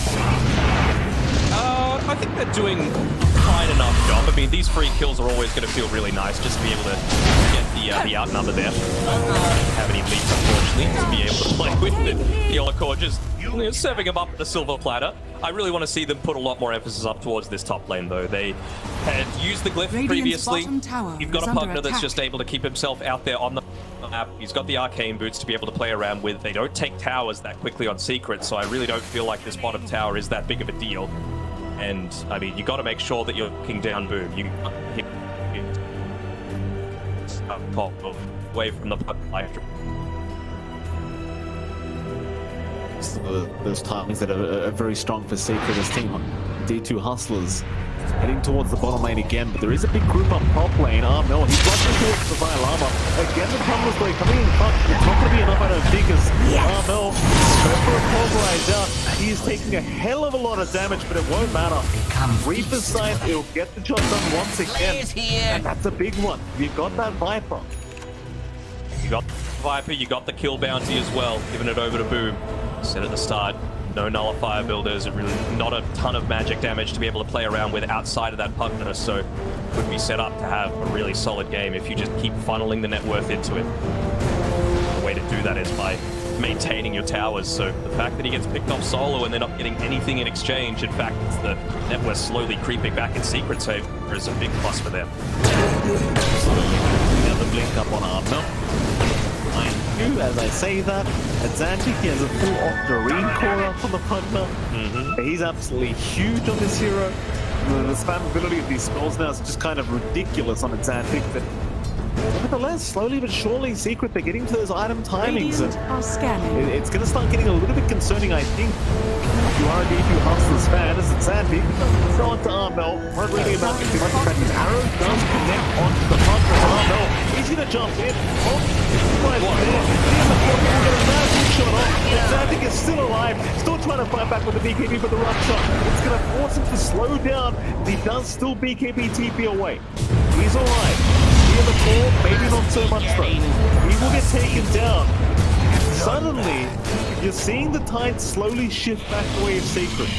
I think they're doing fine enough job. I mean, these free kills are always going to feel really nice just to be able to get the outnumber there. Don't have any leads, unfortunately, to be able to play with it. The Olacore just serving him up at the silver platter. I really want to see them put a lot more emphasis up towards this top lane, though. They had used the glyph previously. You've got a Pugner that's just able to keep himself out there on the map. He's got the arcane boots to be able to play around with. They don't take towers that quickly on Secret, so I really don't feel like this bottom tower is that big of a deal. And, I mean, you got to make sure that you're looking down Boom. You away from the Pugner. Those timings that are very strong for Secret as Team D2 Hustlers heading towards the bottom lane again, but there is a big group up top lane. No, he's rushing towards the Llama. Again, the Tumbler's coming in front. It's not going to be enough, I don't think, as no, go for a pulverize out. He is taking a hell of a lot of damage, but it won't matter. Reaper's Sight, it'll get the job done once again. And that's a big one. You've got that Viper. You got the Viper, you got the kill bounty as well, giving it over to Boom. Said at the start, no nullifier builders, and really not a ton of magic damage to be able to play around with outside of that Pugna, so would be set up to have a really solid game if you just keep funneling the net worth into it. The way to do that is by maintaining your towers, so the fact that he gets picked off solo and they're not getting anything in exchange, in fact, it's the net worth slowly creeping back in secret save is a big plus for them. Now the blink up on Armor. As I say that, Xantic has a full Octarine core up on the Pugna. He's absolutely huge on this hero. The spammability of these spells now is just kind of ridiculous on Xantic, but nevertheless, slowly but surely, Secret, they're getting to those item timings. And it's going to start getting a little bit concerning, I think. If you are a D2 Hustlers fan, as Xantic, go on to Armel. Won't really amount to too much. In fact, his arrow does connect onto the Pugna of Armel. He's going to jump in. Right there. Xantic is still alive, still trying to fight back with the BKB, but the rupture, it's going to force him to slow down. He does still BKB TP away. He's alright. Near the core, maybe not so much though. He will get taken down. Suddenly, you're seeing the tide slowly shift back the way of Secret.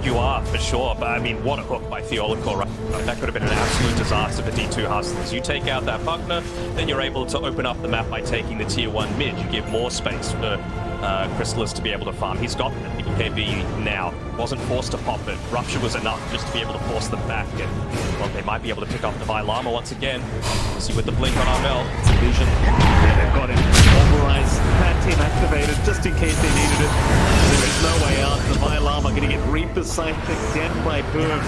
You are, for sure, but I mean, what a hook by Theolicor, right? That could have been an absolute disaster for D2 Hustlers. You take out that Pugna, then you're able to open up the map by taking the tier 1 mid. You give more space for Chrysalis to be able to farm. He's got the BKB now. Wasn't forced to pop it. Rupture was enough just to be able to force them back. And, well, they might be able to pick up the Vilama once again. See with the blink on Armel. It's a vision. Yeah, they've got it. Pulverize. Pad team activated just in case they needed it. There is no way out. The Vilama going to get Reaper's Sight again by Boom.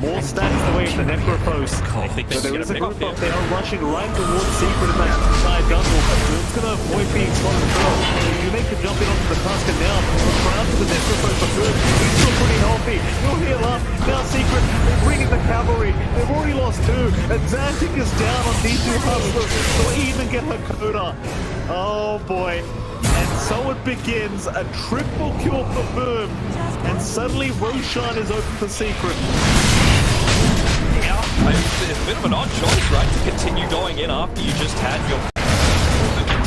More stacks the way of the Necrophos. I think so there is a group up. They are rushing right towards Secret in that side jungle. Boom's going to avoid being spotted as well. You make the jump in onto the Tusker now. Around to the Necrophos for Boom. He's still pretty healthy. He'll heal up. Now Secret, they're bringing the cavalry. They've already lost 2. And Xantic is down on D2 Hustlers. They'll even get her Coda. Oh boy. And so it begins, a triple kill for Boom, and suddenly Roshan is open for Secret. Yeah, it's a bit of an odd choice, right, to continue going in after you just had your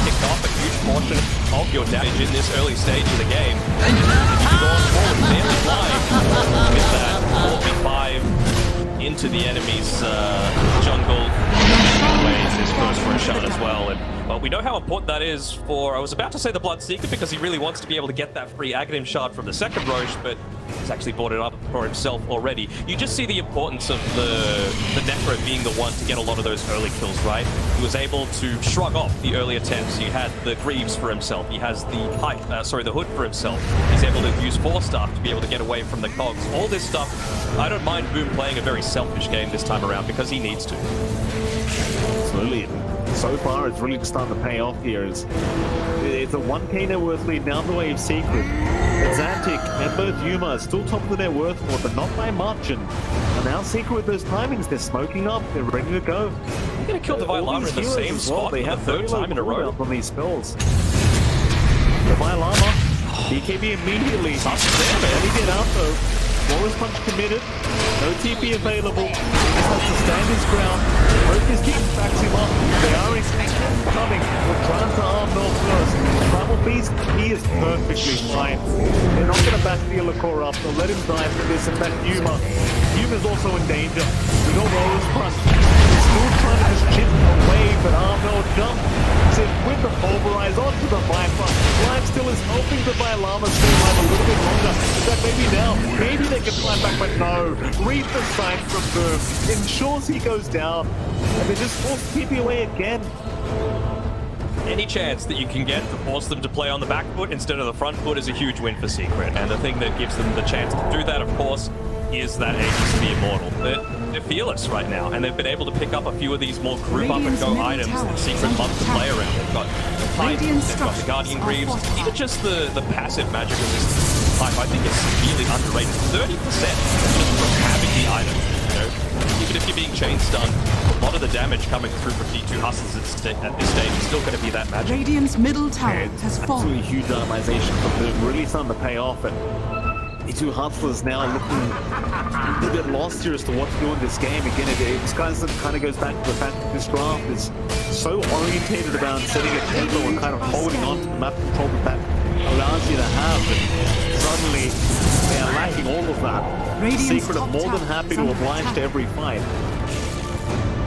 kicked off a huge portion of your damage in this early stage of the game. And you can go on forward, barely flying with that 4v5 into the enemy's jungle. Ways his first Roshan as well, and well, we know how important that is for, I was about to say the Bloodseeker, because he really wants to be able to get that free Aghanim shard from the second Roche, but he's actually brought it up for himself already. You just see the importance of the Necro being the one to get a lot of those early kills, right? He was able to shrug off the early attempts. He had the Greaves for himself. He has the the Hood for himself. He's able to use Force Staff to be able to get away from the cogs. All this stuff, I don't mind Boom playing a very selfish game this time around because he needs to. Absolutely. So far, it's really starting to pay off here. It's a 1k net worth lead down the way of Secret. Xantic and both Yuma are still top of the net worth board, but not by much. And now Secret with those timings, they're smoking up, they're ready to go. They're going to kill the Vilama in the same spot they for have the third time in a row. On these spells. The Vilama, BKB immediately. Let me get out though. Walrus Punch committed. No TP available. He just has to stand his ground. Focus team backs him up. They are coming. We're trying to arm North first. Primal Beast, he is perfectly fine. They're not going to back Theolicor up. They'll let him die for this. In fact, Yuma's also in danger. We got Walrus Punch. He's still trying to just chip away, but Armel jumped with the pulverize onto the Viper. Live still is hoping the Vilama stay alive a little bit longer. In fact, maybe now, maybe they can climb back, but no. Read the sign from Boom. Ensures he goes down. And they just force TP away again. Any chance that you can get to force them to play on the back foot instead of the front foot is a huge win for Secret. And the thing that gives them the chance to do that, of course, is that Aegis to be immortal. They're fearless right now, and they've been able to pick up a few of these more group up and go items that Secret love to play around. They've got the Titan, they've got the Guardian Greaves, even just the passive magic resistance type, I think it's severely underrated. 30% just from having the item. You know, even if you're being chain stunned, a lot of the damage coming through from D2 Hustlers at this stage is still going to be that magic. Radiant's middle tower has fallen. Absolutely huge itemization from them, really starting to pay off. And D2 Hustlers now looking a little bit lost here as to what to do in this game. Again, it kind of goes back to the fact that this draft is so orientated around setting a tempo and kind of holding on to the map control that allows you to have. And suddenly, they are lacking all of that. Radiant's Secret are more than happy to oblige to every fight.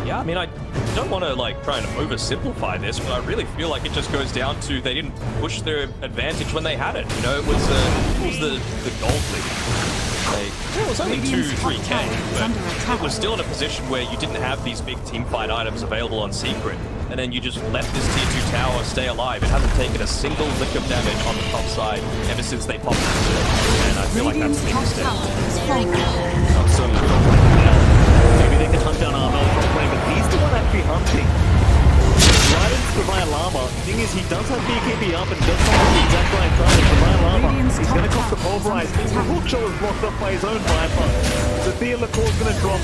Yeah, I mean, I don't want to like try and oversimplify this, but I really feel like it just goes down to they didn't push their advantage when they had it. You know, it was the gold lead. It was only 2-3k, but it was still in a position where you didn't have these big team fight items available on Secret, and then you just let this tier 2 tower stay alive. It hasn't taken a single lick of damage on the top side ever since they popped into it, and I feel like that's a big mistake. I'm certainly not right now. Maybe they can hunt down Armel top lane, but he's the one actually hunting. Right into the Vile Armor. The thing is, he does have BKB up and does not have the exact right target for Vile Armor. He's going to cost the pulverize. The Hookshot was blocked up by his own Viper. The Theolacor's going to drop.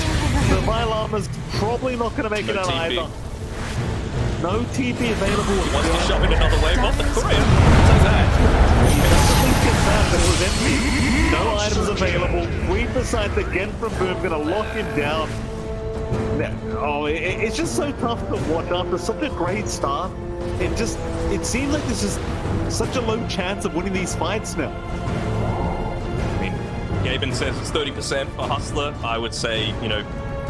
The Vile Armor's probably not going to make it out either. No TP available. He wants to shove it another way, but the courier does that. But it was empty. No items available. 3% again from Boom, gonna lock him down. Oh, it's just so tough to watch after such a great start. It seems like there's just such a low chance of winning these fights now. I mean, Gaben says it's 30% for Hustler. I would say, you know,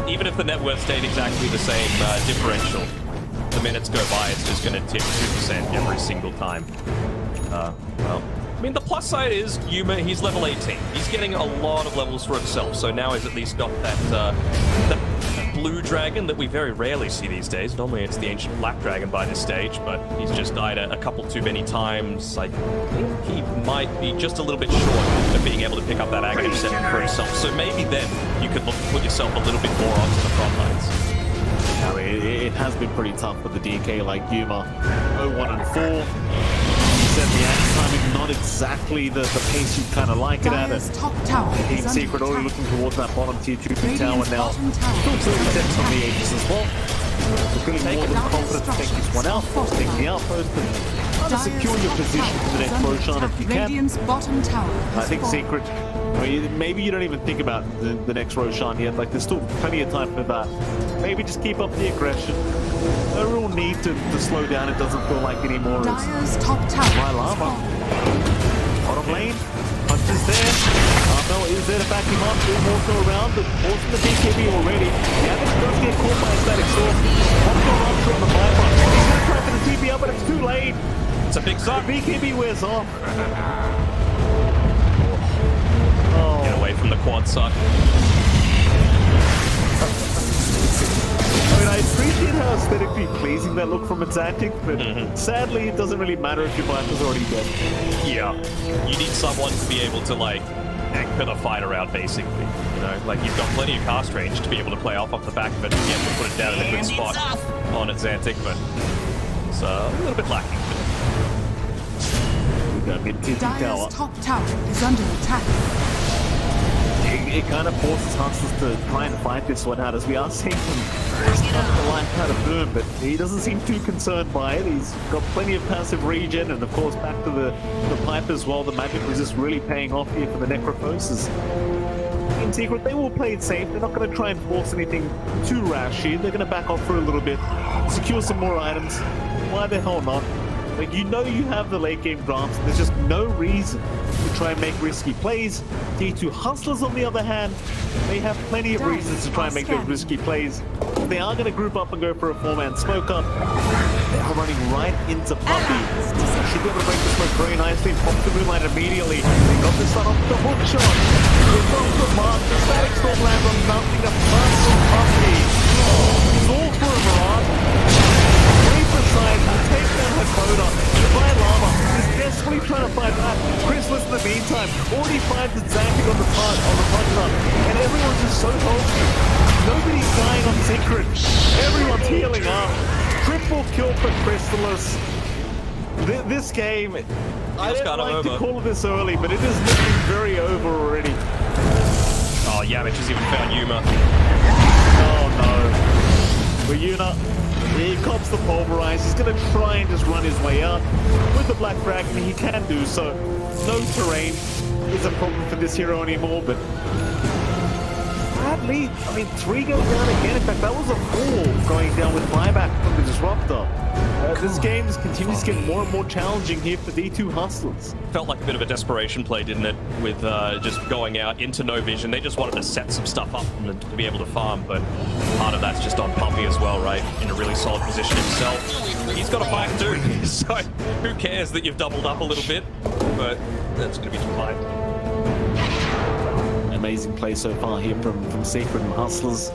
even if the net worth stayed exactly the same differential, the minutes go by, it's just going to tip 2% every single time. Well, I mean, the plus side is Yuma, he's level 18. He's getting a lot of levels for himself, so now he's at least got that blue dragon that we very rarely see these days. Normally it's the ancient black dragon by this stage, but he's just died a couple too many times. I think he might be just a little bit short of being able to pick up that agony setting for himself, so maybe then you could look to put yourself a little bit more onto the front lines. I mean, it has been pretty tough for the DK like Yuma. 0-1 and 4. The axe timing not exactly the pace you kind of like it at. Team Secret already looking towards that bottom tier 2 tower now. Still 2 on the Aegis as well. So feeling more than confident to take this one out, take the outpost, and try to secure your position for the next Roshan if you can. I think Secret, maybe you don't even think about the next Roshan yet. Like, there's still plenty of time for that. Maybe just keep up the aggression. No real need to slow down, it doesn't feel like anymore. Dire's top tower. Vile Armor. Bottom lane. Punch is there. Armel is there to back him up. Still more go around, but forcing the BKB already. Yeah, this does get caught by a static sword. One go rupture on the Viper. He's going to try for the TP up, but it's too late. It's a big suck. The BKB wears off. Get away from the quad suck. I mean, I appreciate how aesthetically pleasing that look from Atlantic, but sadly, it doesn't really matter if your Viper's already dead. Yeah. You need someone to be able to, like, anchor the fight around, basically. You know, like, you've got plenty of cast range to be able to play off the back of it and be able to put it down in a good spot on Atlantic, but it's a little bit lacking. Dire's top tower is under attack. It kind of forces Hustlers to try and fight this one out, as we are seeing him start the line kind of Boom, but he doesn't seem too concerned by it. He's got plenty of passive regen, and of course back to the pipe as well. The magic resist really paying off here for the Necrophoses. In Secret, they will play it safe. They're not going to try and force anything too rash here. They're going to back off for a little bit, secure some more items. Why the hell not? Like, you know you have the late game drafts. There's just no reason to try and make risky plays. D2 Hustlers, on the other hand, they have plenty of reasons to try and make those risky plays. They are going to group up and go for a 4-man smoke up. They are running right into Puppy. Should be able to break the smoke very nicely. Pop the moonlight immediately. They got this start off the hook shot. It's off the mark. The static storm lands on nothing apart from Puppy. He's all for a mirage. Precise, will take down Hakoda. The Vile Armor is desperately trying to fight back. Christmas in the meantime already finds Zantic on the punch-up, and everyone's just so healthy. Nobody's dying on Secret. Everyone's healing up. Triple kill for Crystallis. This game, I don't like to call it this early, but it is looking very over already. Oh, Yamich has even found Yuma. Oh But Yuna, he cops the pulverize. He's going to try and just run his way out. With the Black Dragon, he can do so. No terrain is a problem for this hero anymore, but sadly, I mean, 3 goes down again. In fact, that was a 4 going down with buyback from the Disruptor. This game just continues to get more and more challenging here for D2 Hustlers. Felt like a bit of a desperation play, didn't it? With just going out into no vision. They just wanted to set some stuff up and to be able to farm, but part of that's just on Puppy as well, right? In a really solid position himself. He's got a bike too, so who cares that you've doubled up a little bit? But that's going to be fine. Amazing play so far here from Secret and Hustlers.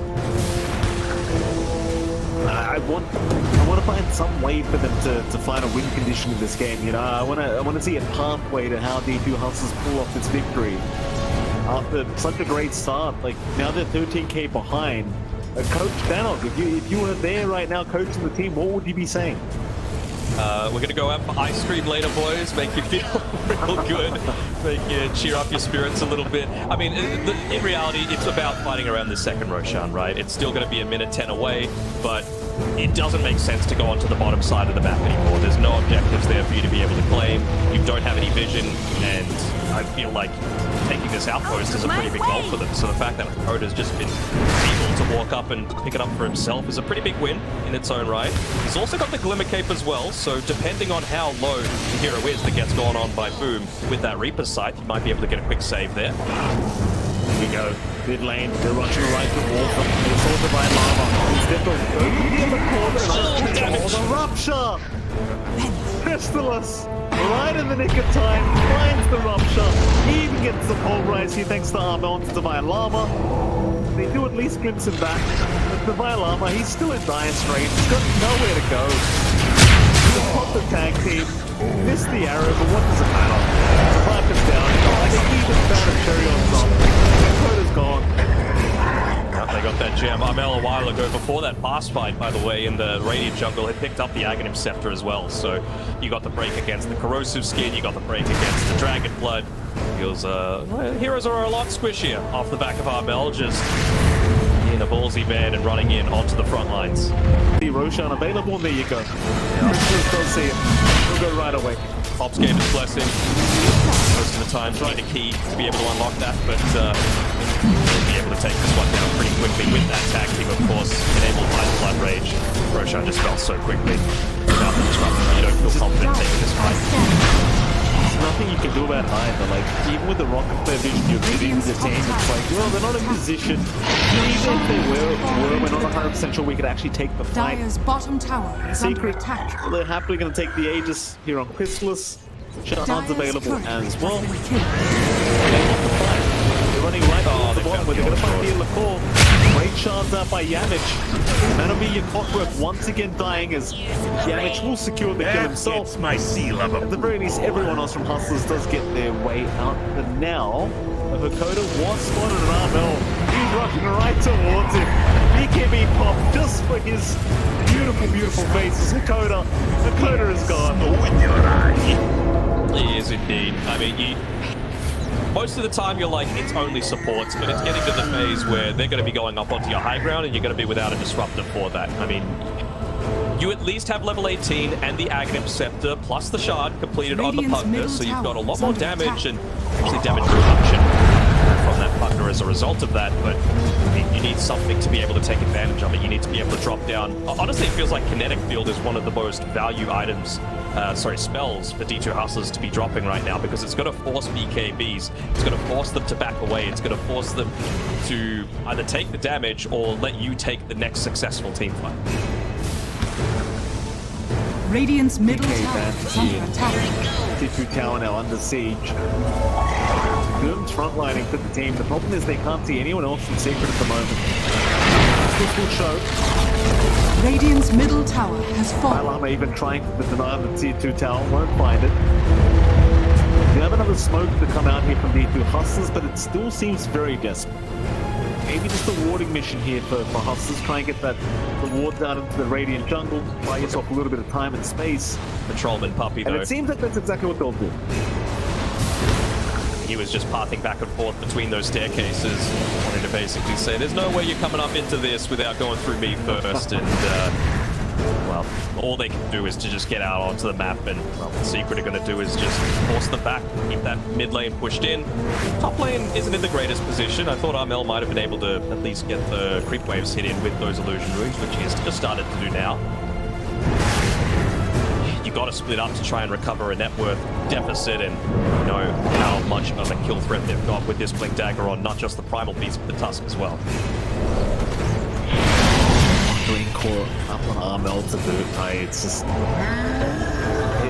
I want to find some way for them to find a win condition in this game. You know, I want to see a pathway to how D2 Hustlers pull off this victory after such a great start. Like now they're 13k behind. Coach Danog, if you were there right now coaching the team, what would you be saying? We're gonna go out for ice cream later, boys. Make you feel real good. Make you cheer up your spirits a little bit. I mean, in reality, it's about fighting around the second Roshan, right? It's still gonna be a minute 10 away, but it doesn't make sense to go onto the bottom side of the map anymore. There's no objectives there for you to be able to claim. You don't have any vision, and I feel like taking this outpost is a pretty big goal for them. So the fact that Hakoda's just been able to walk up and pick it up for himself is a pretty big win in its own right. He's also got the Glimmer Cape as well, so depending on how low the hero is that gets gone on by Boom with that Reaper sight, you might be able to get a quick save there. Here we go. Mid lane, they're rushing right to Wolfram. They're sorted by Lava. Instead of in the corner, and the rupture! Crystallis, right in the nick of time, finds the rupture. He even gets the pulverize here thanks to armor onto Divine Lava. They do at least glimpse him back. But Divine Lava, he's still in dire straits. He's got nowhere to go. He's popped the tag team. Missed the arrow, but what does it matter? The pipe is down. I think he even found a cherry on top. Dakota's gone. They got that gem. Armel a while ago, before that boss fight, by the way, in the Radiant jungle, had picked up the Aghanim Scepter as well. So you got the break against the Corrosive Skin, you got the break against the Dragon Blood. Feels, heroes are a lot squishier off the back of Armel, just being a ballsy man and running in onto the front lines. The Roshan available, and there you go. Christmas does see it. We'll go right away. Ops game is blessing. Most of the time, trying to key to be able to unlock that, but be able to take this one down pretty quickly with that tag team, of course, enabled by the Blood Rage. Roshan just fell so quickly without the disruption. You don't feel confident taking this fight. There's nothing you can do about either. Like, even with the rocket flare vision you're giving the team, it's like, well, they're not in position. Even if they were, we're not 100% sure we could actually take the fight. Dire's bottom tower is under Secret, attack. they're happily going to take the Aegis here on Crystallis. Shard's available as well. They're running right towards the bottom where they're going to find the core. Great shards out by Yamich. That'll be your clockwork once again dying as Yamich will secure the kill himself. It's my seal of At the very least, everyone else from Hustlers does get their way out. But now, Hakoda was spotted at Armel. He's rushing right towards him. BKB pop just for his beautiful, beautiful faces. Hakoda is gone. with your eye. He is indeed. I mean, most of the time you're like, it's only supports, but it's getting to the phase where they're going to be going up onto your high ground and you're going to be without a disruptor for that. I mean, you at least have level 18 and the Aghanim Scepter plus the shard completed on the Pugner, so you've got a lot more damage and actually damage reduction from that Pugner as a result of that, but you need something to be able to take advantage of it. You need to be able to drop down. Honestly, it feels like Kinetic Field is one of the most value items, spells for D2 Hustlers to be dropping right now, because it's going to force BKBs, it's going to force them to back away, it's going to force them to either take the damage or let you take the next successful team fight. Radiant's middle tower is under attack. D2 tower now under siege. Doom's frontlining for the team. The problem is they can't see anyone else from Secret at the moment. This will show. Radiant's middle tower has fallen. Lama even trying to deny the tier 2 tower, won't find it. We have another smoke to come out here from D2 Hustlers, but it still seems very desperate. Maybe just a warding mission here for Hustlers. Try and get that ward down into the Radiant jungle. Buy yourself a little bit of time and space. Patrolman Puppy, though. And it seems like that's exactly what they'll do. He was just pathing back and forth between those staircases, wanting to basically say, there's no way you're coming up into this without going through me first, and well, all they can do is to just get out onto the map, and well, the Secret are going to do is just force them back, keep that mid lane pushed in. Top lane isn't in the greatest position. I thought Armel might have been able to at least get the creep waves hit in with those illusion runes, which he has just started to do now. You got to split up to try and recover a net worth deficit, and know how much of a kill threat they've got with this Blink Dagger on not just the Primal Beast, but the Tusk as well. Green core up on Armel to boot. It's just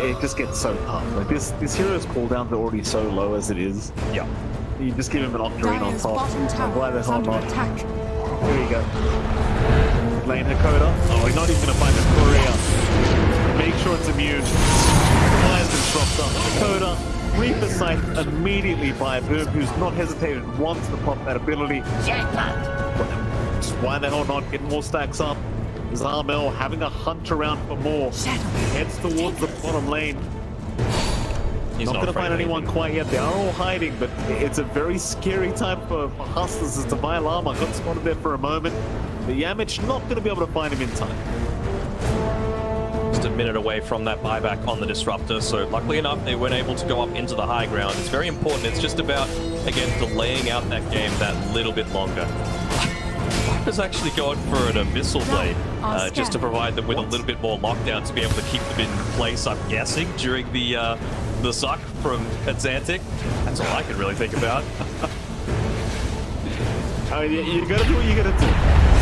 it just gets so tough. Like this hero's cooldowns are already so low as it is. Yeah. You just give him an Octarine on top. Like, why the hell not? Attack. Here you go. Lane Hakoda. Oh, he's not even gonna find the courier. Make sure it's immune. Fires Disruptor. Hakoda. Reaper Sight immediately by Boom, who's not hesitated once to pop that ability. Why the hell not get more stacks up? Is Armel having a hunt around for more? Heads towards the bottom lane. He's not going to find anyone quite yet. They are all hiding, but it's a very scary time for Hustlers as Divine Armor got spotted there for a moment. The Yamich not going to be able to find him in time. Just a minute away from that buyback on the Disruptor, so luckily enough they weren't able to go up into the high ground. It's very important. It's just about, again, delaying out that game that little bit longer. Viper's actually going for an Abyssal Blade, just to provide them with a little bit more lockdown to be able to keep them in place, I'm guessing, during the suck from Atlantic. That's all I can really think about. I mean, you gotta do what you gotta do.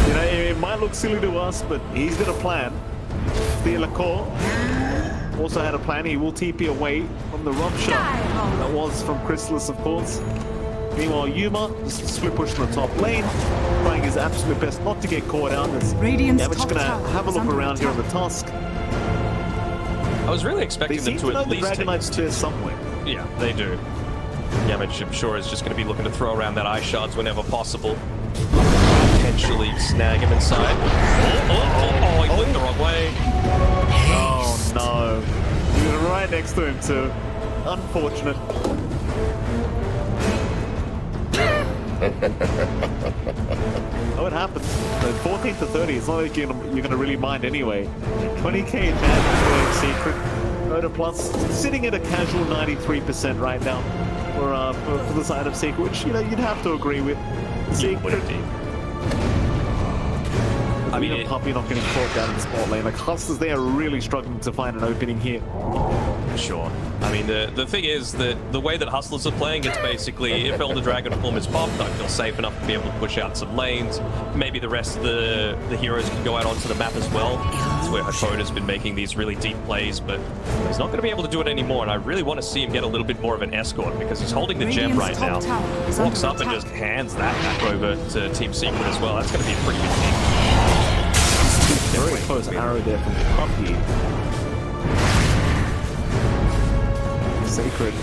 You know, it might look silly to us, but he's got a plan. Lacour also had a plan. He will TP away from the rupture that was from Chrysalis, of course. Meanwhile, Yuma just split push in the top lane, trying his absolute best not to get caught out. Radiant's Yamich gonna have a look around here on the Tusk. I was really expecting them to at least take Dragonite's there somewhere. Yeah, they do. Yamich, I'm sure, is just going to be looking to throw around that Ice Shards whenever possible. Potentially snag him inside. Oh, he flipped the wrong way. Oh, no. He was right next to him, too. Unfortunate. Oh, it happens. 14 to 30, it's not like you're gonna really mind anyway. 20k damage for Secret. Motor Plus sitting at a casual 93% right now for the side of Secret, which, you know, you'd have to agree with. Secret. I mean, Puppy not getting caught down in the spot lane. Like, Hustlers, they are really struggling to find an opening here. Sure. I mean, the thing is that the way that Hustlers are playing, it's basically if Elder Dragon form is popped, I feel safe enough to be able to push out some lanes. Maybe the rest of the heroes can go out onto the map as well. That's where Hakoda's been making these really deep plays, but he's not going to be able to do it anymore, and I really want to see him get a little bit more of an escort because he's holding the gem right now. Walks up and just hands that back over to Team Secret as well. That's going to be a pretty big thing. Very close arrow there from Puppy. Sacred.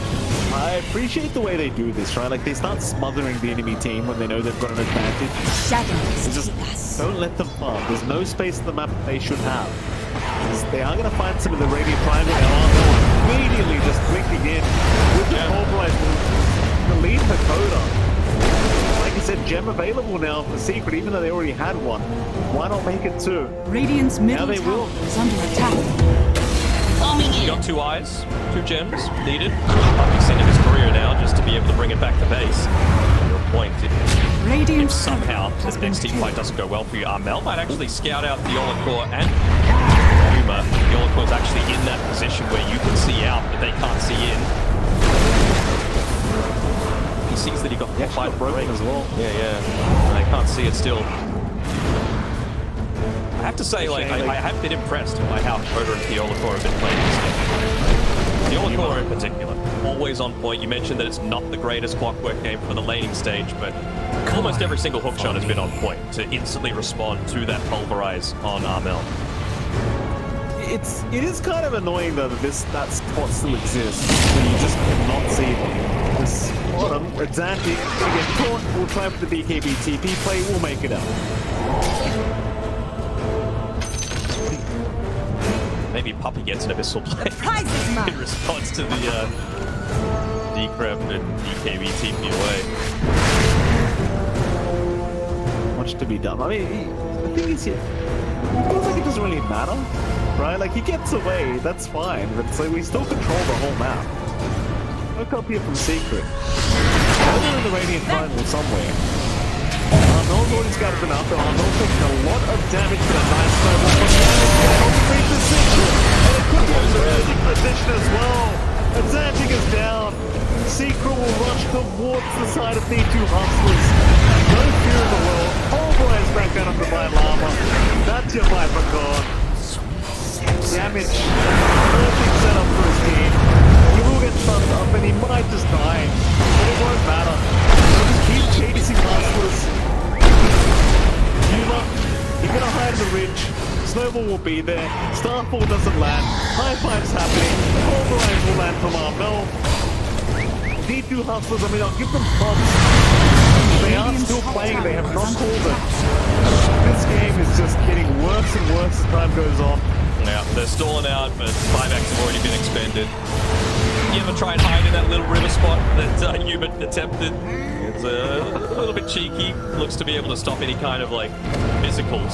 I appreciate the way they do this, right? Like, they start smothering the enemy team when they know they've got an advantage. They just don't let them farm. There's no space in the map that they should have. They are going to find some of the Radiant Triangle. They are immediately just blinking in with the pulverize the lead Hakoda. Like I said, gem available now for Secret, even though they already had one. Why not make it two? Radiant's middle tower is under attack. You got 2 eyes, 2 gems needed. He's into his career now just to be able to bring it back to base. Your point, if somehow the next team fight doesn't go well for you, Armel might actually scout out the Yolakor and Yuma. Yolakor's actually in that position where you can see out, but they can't see in. He sees that he got fight broken as well. Yeah. They can't see it still. I have to say, like, I have been impressed by how Hakoda and Yolakor have been playing this game. Yolakor in particular, always on point. You mentioned that it's not the greatest clockwork game for the laning stage, but almost every single hookshot has been on point to instantly respond to that pulverize on Armel. It is kind of annoying though that that spot still exists, so you just cannot see them. This bottom, Atlantic, we get caught, we'll try for the BKB TP play, we'll make it out. Maybe Puppy gets an Abyssal Blade in response to the Decrep and DKB TP away. Much to be done. I mean, the thing is, it feels like it doesn't really matter, right? Like, he gets away, that's fine, but it's like we still control the whole map. Look up here from Secret. They're in the Radiant Triangle somewhere. Arnold's already scattered them out there. Arnold taking a lot of damage for that nice snowball. But Zancic can help free position. And it could use a really big position as well. And Zancic is down. Secret will rush towards the side of D2 Hustlers. No fear in the world. Pulverize back down onto my llama. That's your Viper card. Damage. Perfect setup for his team. He will get stunned up and he might just die. But it won't matter. He'll just keep chasing Hustlers. Yuma, you're gonna hide in the ridge. Snowball will be there. Starfall doesn't land. High five's happening. Pulverize will land from Armel. D2 Hustlers, I mean, I'll give them props. They are still playing, they have not called it. This game is just getting worse and worse as time goes on. Yeah, they're stalling out, but 5x have already been expended. You ever try and hide in that little river spot that Human attempted? It's a little bit cheeky. Looks to be able to stop any kind of like physical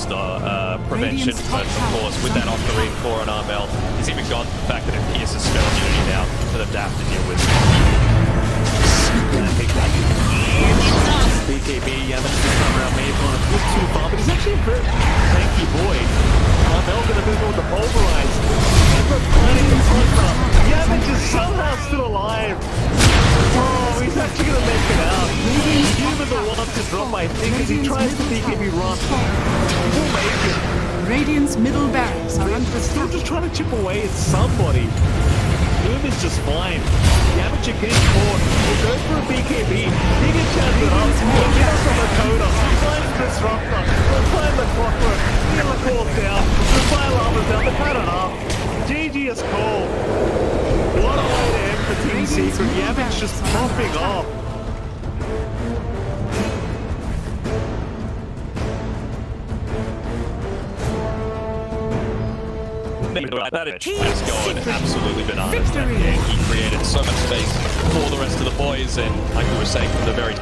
prevention, but of course with that off the ring for an Armel, he's even got the fact that it pierces spell immunity now for them to have to deal with. BKB, yeah, that's this time around. Maybe on a bit too far, but he's actually a very tanky boy. Armel gonna move on with the Pulverize. Ember planning the contra. Yavich is somehow still alive. Oh, he's actually gonna make it out. Human the one to drop, I think, as he tries to BKB run. He will make it. Radiant's middle barracks are under Still attack. just trying to chip away at somebody. Doom is just fine. Yamcha getting caught. He goes for a BKB. He gets chance it up. He'll get us on the coda. Finds Disruptor. He'll find the Clockwork. He'll the call down. The Fire Lava's down. They've had enough. GG is called. What a way to end for Team Secret. Yamcha just popping off. That is going absolutely bananas. That game. He created so much space for the rest of the boys, and like we were saying from the very